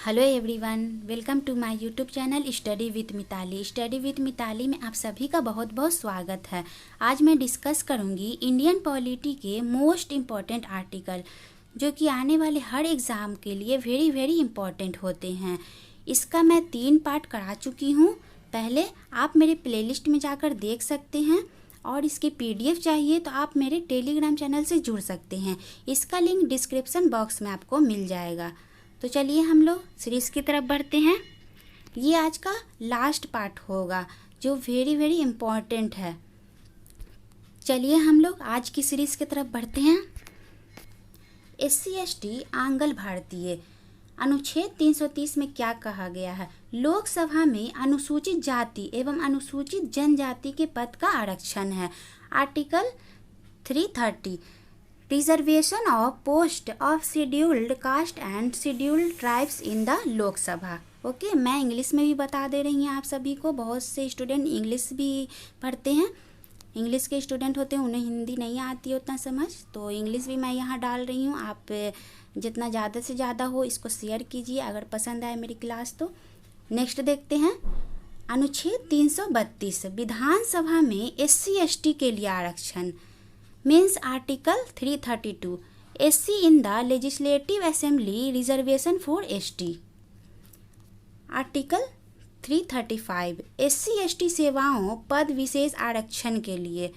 Hello everyone, welcome to my YouTube channel study with Mitali. Study with Mitali में आप सभी का बहुत बहुत स्वागत है। आज मैं डिस्कस करूंगी इंडियन पॉलिटी के मोस्ट इम्पॉर्टेंट आर्टिकल जो कि आने वाले हर एग्ज़ाम के लिए वेरी वेरी इम्पॉर्टेंट होते हैं। इसका मैं 3 पार्ट करा चुकी हूँ। पहले आप मेरे प्लेलिस्ट में जाकर देख सकते हैं और इसकी PDF चाहिए तो आप मेरे टेलीग्राम चैनल से जुड़ सकते हैं। इसका लिंक डिस्क्रिप्शन बॉक्स में आपको मिल जाएगा। तो चलिए हम लोग सीरीज़ की तरफ बढ़ते हैं। ये आज का लास्ट पार्ट होगा जो वेरी वेरी इम्पॉर्टेंट है। चलिए हम लोग आज की सीरीज़ की तरफ बढ़ते हैं। SC/ST आंग्ल भारतीय अनुच्छेद 330 में क्या कहा गया है? लोकसभा में अनुसूचित जाति एवं अनुसूचित जनजाति के पद का आरक्षण है। Article 330 reservation of post of scheduled caste and scheduled tribes in the Lok Sabha. Okay, मैं इंग्लिश में भी बता दे रही हूँ आप सभी को। बहुत से स्टूडेंट इंग्लिश भी पढ़ते हैं, इंग्लिश के स्टूडेंट होते हैं, उन्हें हिंदी नहीं आती उतना समझ, तो इंग्लिश भी मैं यहाँ डाल रही हूँ। आप जितना ज़्यादा से ज़्यादा हो इसको शेयर कीजिए अगर पसंद आए मेरी क्लास तो। नेक्स्ट देखते हैं अनुच्छेद 332 विधानसभा में SC/ST के लिए आरक्षण means article 332 SC in the legislative assembly reservation for ST। Article 335 SC/ST सेवाओं पद विशेष आरक्षण के लिए।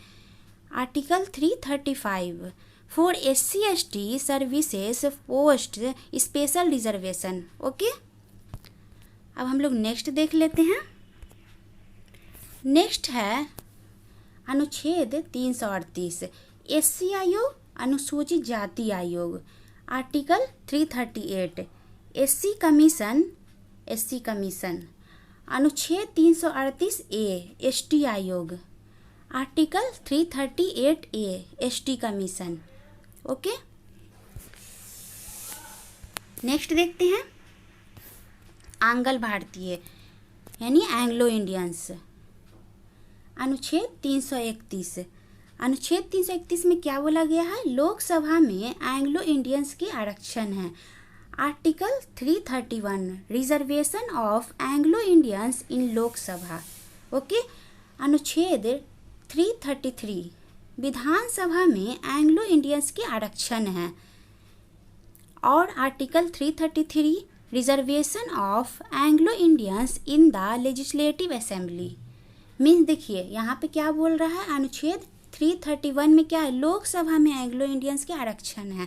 Article 335 for SC/ST services post special reservation. Okay, अब हम लोग नेक्स्ट देख लेते हैं। नेक्स्ट है अनुच्छेद 338 SC आयोग अनुसूचित जाति आयोग। Article 338 SC commission. अनुच्छेद 338A ST आयोग। Article 338A ST commission. Okay, next देखते हैं आंग्ल भारतीय यानी एंग्लो इंडियंस। अनुच्छेद 331 अनुच्छेद 331 में क्या बोला गया है? लोकसभा में एंग्लो इंडियंस के आरक्षण है। Article 331 reservation of Anglo Indians in Lok Sabha. Okay, अनुच्छेद 333 विधानसभा में एंग्लो इंडियंस के आरक्षण है। और article 333 reservation of Anglo Indians in the legislative assembly means देखिए यहाँ पे क्या बोल रहा है। अनुच्छेद 331 में क्या है? लोकसभा में एंग्लो इंडियंस के आरक्षण है,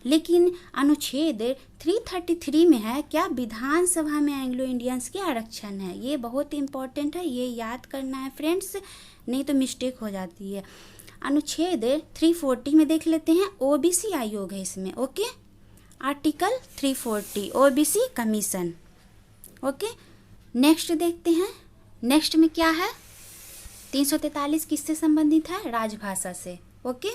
लेकिन अनुच्छेद 333 में है क्या? विधानसभा में एंग्लो इंडियंस के आरक्षण है। ये बहुत इंपॉर्टेंट है, ये याद करना है फ्रेंड्स, नहीं तो मिस्टेक हो जाती है। अनुच्छेद 340 में देख लेते हैं, OBC आयोग है इसमें। Okay, article 340 OBC commission. Okay, next देखते हैं। नेक्स्ट में क्या है? 343 किससे संबंधित है? राजभाषा से। Okay,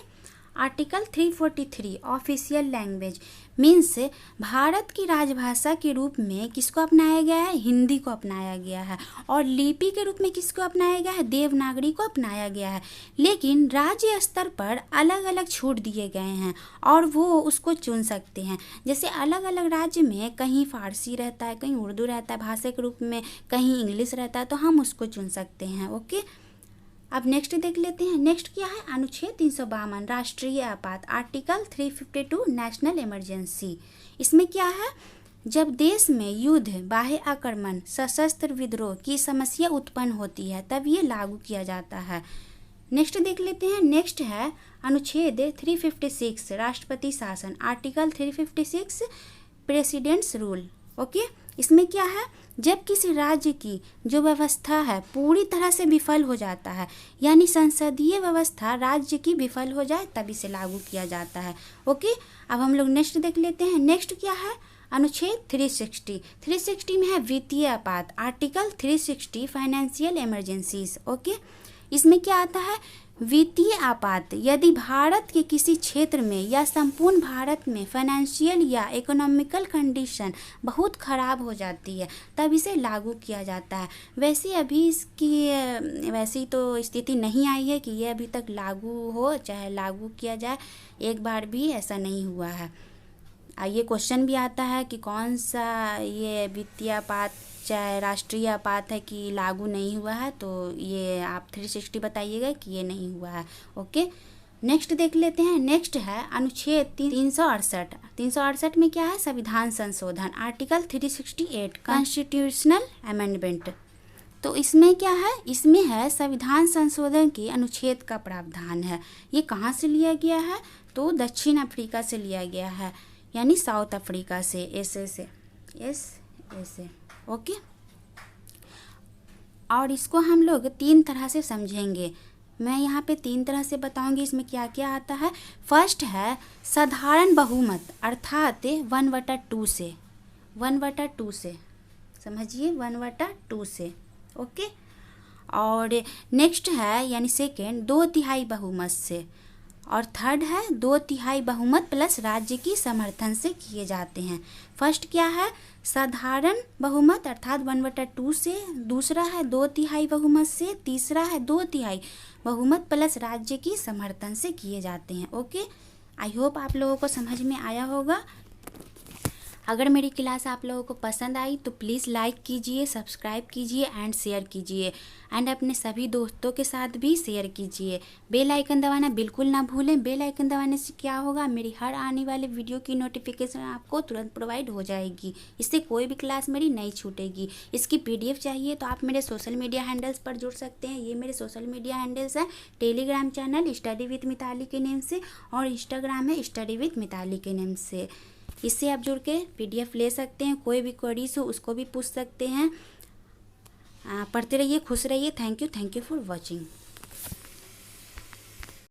article 343 official language means Bharat की राजभाषा के रूप में किसको अपनाया गया है? हिंदी को अपनाया गया है। और लिपि के रूप में किसको अपनाया गया है? देवनागरी को अपनाया गया है। लेकिन राज्य स्तर पर अलग अलग छूट दिए गए हैं और वो उसको चुन सकते हैं। जैसे अलग अलग राज्य में कहीं फारसी रहता है, कहीं उर्दू रहता है भाषा के रूप में, कहीं इंग्लिश रहता है, तो हम उसको चुन सकते हैं। ओके, अब नेक्स्ट देख लेते हैं। नेक्स्ट क्या है? अनुच्छेद 352 राष्ट्रीय आपात। Article 352 national emergency. इसमें क्या है? जब देश में युद्ध, बाह्य आक्रमण, सशस्त्र विद्रोह की समस्या उत्पन्न होती है तब ये लागू किया जाता है। नेक्स्ट देख लेते हैं। नेक्स्ट है अनुच्छेद 356 राष्ट्रपति शासन। Article 356 presidents rule. ओके, इसमें क्या है? जब किसी राज्य की जो व्यवस्था है पूरी तरह से विफल हो जाता है, यानी संसदीय व्यवस्था राज्य की विफल हो जाए तब इसे लागू किया जाता है। ओके, अब हम लोग नेक्स्ट देख लेते हैं। नेक्स्ट क्या है? अनुच्छेद 360 में है वित्तीय आपात। Article 360 financial emergencies. ओके, इसमें क्या आता है? वित्तीय आपात यदि भारत के किसी क्षेत्र में या संपूर्ण भारत में फाइनेंशियल या इकोनॉमिकल कंडीशन बहुत ख़राब हो जाती है तब इसे लागू किया जाता है। वैसे अभी इसकी वैसी तो स्थिति नहीं आई है कि ये अभी तक लागू हो, चाहे लागू किया जाए, एक बार भी ऐसा नहीं हुआ है। ये क्वेश्चन भी आता है कि कौन सा ये वित्तीय आपात चाहे राष्ट्रीय आपात है कि लागू नहीं हुआ है, तो ये आप 360 बताइएगा कि ये नहीं हुआ है। ओके, नेक्स्ट देख लेते हैं। नेक्स्ट है अनुच्छेद 368। 368 में क्या है? संविधान संशोधन, आर्टिकल 368 कॉन्स्टिट्यूशनल अमेंडमेंट। तो इसमें क्या है? इसमें है संविधान संशोधन के अनुच्छेद का प्रावधान है। ये कहाँ से लिया गया है? तो दक्षिण अफ्रीका से लिया गया है, यानी साउथ अफ्रीका से, ऐसे। ओके, और इसको हम लोग 3 तरह से समझेंगे। मैं यहाँ पे 3 तरह से बताऊंगी इसमें क्या क्या आता है। फर्स्ट है साधारण बहुमत, अर्थात 1/2 से, 1/2 से, समझिए 1/2 से। ओके, और नेक्स्ट है यानी सेकेंड 2/3 बहुमत से, और थर्ड है 2/3 बहुमत प्लस राज्य की समर्थन से किए जाते हैं। फर्स्ट क्या है? साधारण बहुमत अर्थात 1/2 से, दूसरा है 2/3 बहुमत से, तीसरा है 2/3 बहुमत प्लस राज्य की समर्थन से किए जाते हैं। ओके, आई होप आप लोगों को समझ में आया होगा। अगर मेरी क्लास आप लोगों को पसंद आई तो प्लीज़ लाइक कीजिए, सब्सक्राइब कीजिए एंड शेयर कीजिए, एंड अपने सभी दोस्तों के साथ भी शेयर कीजिए। बेल आइकन दबाना बिल्कुल ना भूलें। बेल आइकन दबाने से क्या होगा? मेरी हर आने वाले वीडियो की नोटिफिकेशन आपको तुरंत प्रोवाइड हो जाएगी। इससे कोई भी क्लास मेरी नहीं छूटेगी। इसकी PDF चाहिए तो आप मेरे सोशल मीडिया हैंडल्स पर जुड़ सकते हैं। ये मेरे सोशल मीडिया हैंडल्स हैं। Telegram channel study with Mitali के नेम से, और इंस्टाग्राम है स्टडी विथ मिताली के नेम से। इससे आप जुड़ के PDF ले सकते हैं। कोई भी क्वेरीज हो उसको भी पूछ सकते हैं। पढ़ते रहिए, खुश रहिए। Thank you for watching.